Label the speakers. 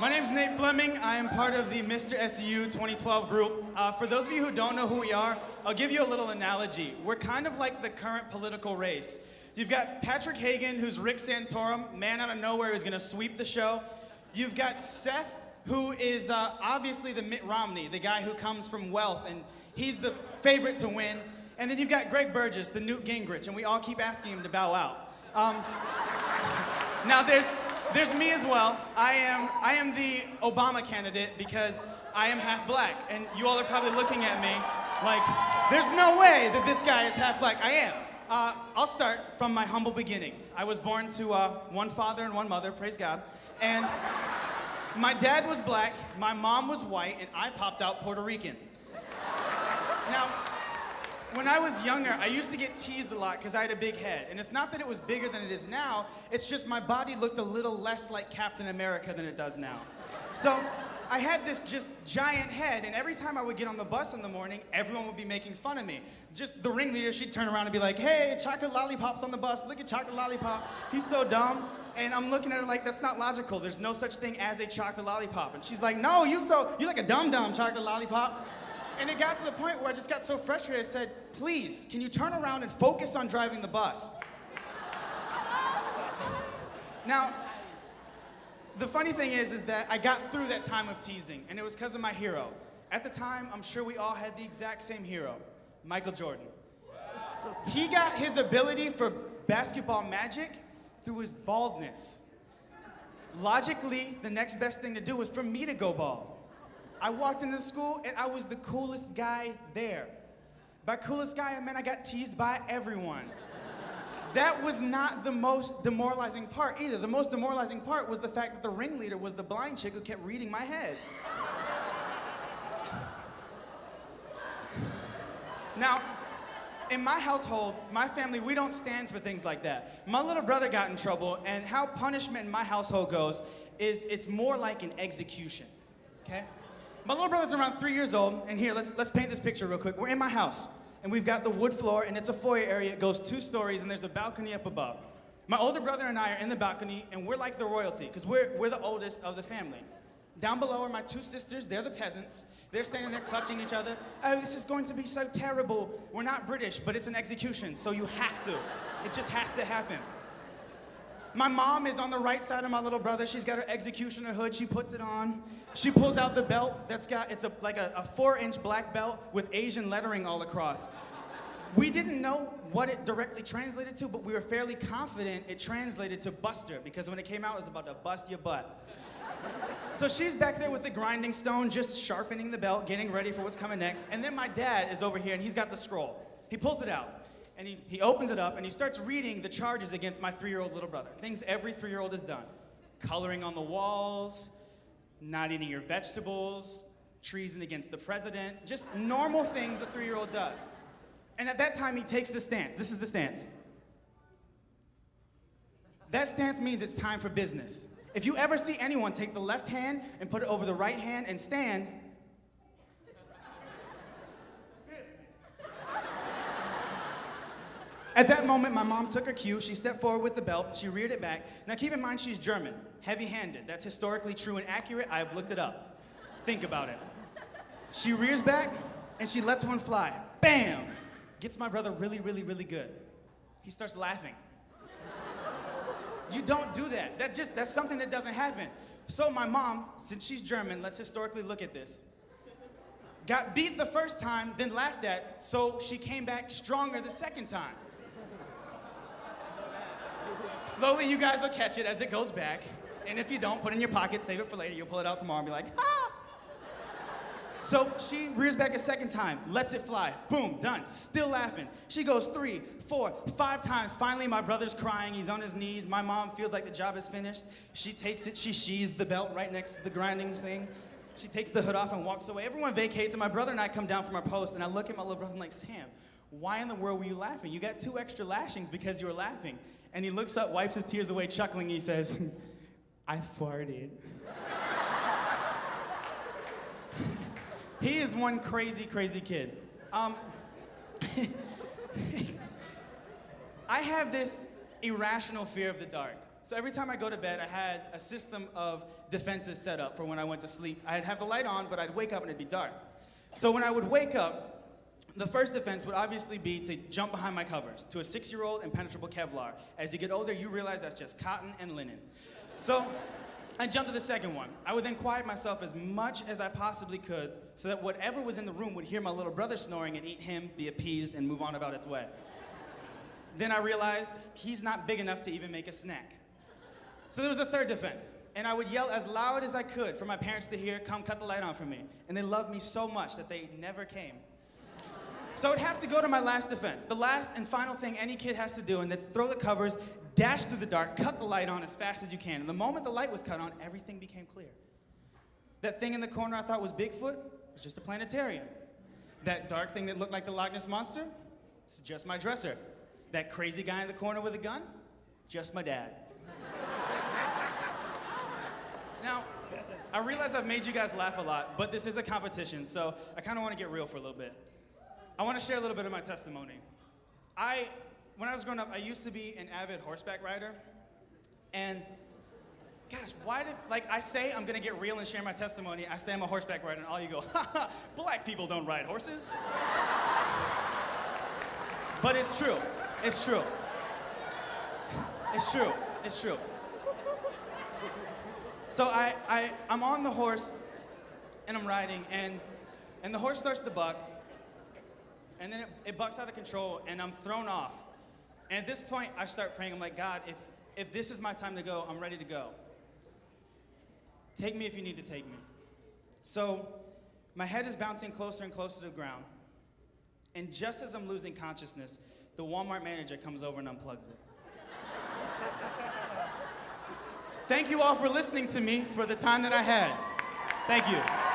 Speaker 1: My name's Nate Fleming. I am part of the Mr. SU 2012 group. For those of you who don't know who we are, I'll give you a little analogy. We're kind of like the current political race. You've got Patrick Hagan, who's Rick Santorum, man out of nowhere who's gonna sweep the show. You've got Seth, who is obviously the Mitt Romney, the guy who comes from wealth, and he's the favorite to win. And then you've got Greg Burgess, the Newt Gingrich, and we all keep asking him to bow out. Now there's me as well. I am the Obama candidate because I am half black, and you all are probably looking at me like, there's no way that this guy is half black. I am. I'll start from my humble beginnings. I was born to one father and one mother, praise God, and my dad was black, my mom was white, and I popped out Puerto Rican. Now, when I was younger, I used to get teased a lot because I had a big head. And it's not that it was bigger than it is now, it's just my body looked a little less like Captain America than it does now. So I had this just giant head, and every time I would get on the bus in the morning, everyone would be making fun of me. Just the ringleader, she'd turn around and be like, hey, Chocolate Lollipop's on the bus, look at Chocolate Lollipop, he's so dumb. And I'm looking at her like, that's not logical, there's no such thing as a chocolate lollipop. And she's like, no, you're like a dumb Chocolate Lollipop. And it got to the point where I just got so frustrated, I said, please, can you turn around and focus on driving the bus? Now, the funny thing is that I got through that time of teasing, and it was because of my hero. At the time, I'm sure we all had the exact same hero, Michael Jordan. He got his ability for basketball magic through his baldness. Logically, the next best thing to do was for me to go bald. I walked into school and I was the coolest guy there. By coolest guy, I meant I got teased by everyone. That was not the most demoralizing part either. The most demoralizing part was the fact that the ringleader was the blind chick who kept reading my head. Now, in my household, my family, we don't stand for things like that. My little brother got in trouble, and how punishment in my household goes is it's more like an execution, okay? My little brother's around 3 years old, and here, let's paint this picture real quick. We're in my house, and we've got the wood floor, and it's a foyer area. It goes 2 stories, and there's a balcony up above. My older brother and I are in the balcony, and we're like the royalty, because we're the oldest of the family. Down below are my 2 sisters. They're the peasants. They're standing there clutching each other. Oh, this is going to be so terrible. We're not British, but it's an execution, so you have to. It just has to happen. My mom is on the right side of my little brother. She's got her executioner hood. She puts it on. She pulls out the belt it's like a 4-inch black belt with Asian lettering all across. We didn't know what it directly translated to, but we were fairly confident it translated to Buster, because when it came out, it was about to bust your butt. So she's back there with the grinding stone, just sharpening the belt, getting ready for what's coming next. And then my dad is over here, and he's got the scroll. He pulls it out. And he opens it up, and he starts reading the charges against my 3-year-old little brother. Things every 3-year-old has done. Coloring on the walls, not eating your vegetables, treason against the president, just normal things a 3-year-old does. And at that time, he takes the stance. This is the stance. That stance means it's time for business. If you ever see anyone take the left hand and put it over the right hand and stand, at that moment, my mom took her cue. She stepped forward with the belt. She reared it back. Now, keep in mind, she's German, heavy-handed. That's historically true and accurate. I have looked it up. Think about it. She rears back, and she lets one fly. Bam! Gets my brother really, really, really good. He starts laughing. You don't do that. That's something that doesn't happen. So my mom, since she's German, let's historically look at this, got beat the first time, then laughed at, so she came back stronger the second time. Slowly, you guys will catch it as it goes back. And if you don't, put it in your pocket, save it for later. You'll pull it out tomorrow and be like, ah! So she rears back a second time, lets it fly. Boom, done. Still laughing. She goes 3, 4, 5 times. Finally, my brother's crying. He's on his knees. My mom feels like the job is finished. She takes it. She sheathes the belt right next to the grinding thing. She takes the hood off and walks away. Everyone vacates, and my brother and I come down from our post, and I look at my little brother and I'm like, Sam, why in the world were you laughing? You got 2 extra lashings because you were laughing. And he looks up, wipes his tears away, chuckling, and he says, I farted. He is one crazy, crazy kid. I have this irrational fear of the dark. So every time I go to bed, I had a system of defenses set up for when I went to sleep. I'd have the light on, but I'd wake up and it'd be dark. So when I would wake up, the first defense would obviously be to jump behind my covers. To a 6-year-old, impenetrable Kevlar. As you get older, you realize that's just cotton and linen. So I jumped to the second one. I would then quiet myself as much as I possibly could so that whatever was in the room would hear my little brother snoring and eat him, be appeased, and move on about its way. Then I realized he's not big enough to even make a snack. So there was the third defense, and I would yell as loud as I could for my parents to hear, "Come cut the light on for me." And they loved me so much that they never came. So I would have to go to my last defense, the last and final thing any kid has to do, and that's throw the covers, dash through the dark, cut the light on as fast as you can. And the moment the light was cut on, everything became clear. That thing in the corner I thought was Bigfoot was just a planetarium. That dark thing that looked like the Loch Ness Monster, it's just my dresser. That crazy guy in the corner with a gun, just my dad. Now, I realize I've made you guys laugh a lot, but this is a competition, so I kind of want to get real for a little bit. I want to share a little bit of my testimony. When I was growing up, I used to be an avid horseback rider, and gosh, I say I'm gonna get real and share my testimony, I say I'm a horseback rider, and all you go, "Ha ha, black people don't ride horses." But it's true, it's true. It's true, it's true. So I'm on the horse, and I'm riding, and the horse starts to buck, and then it bucks out of control, and I'm thrown off. And at this point, I start praying. I'm like, "God, if this is my time to go, I'm ready to go. Take me if you need to take me." So my head is bouncing closer and closer to the ground, and just as I'm losing consciousness, the Walmart manager comes over and unplugs it. Thank you all for listening to me for the time that I had. Thank you.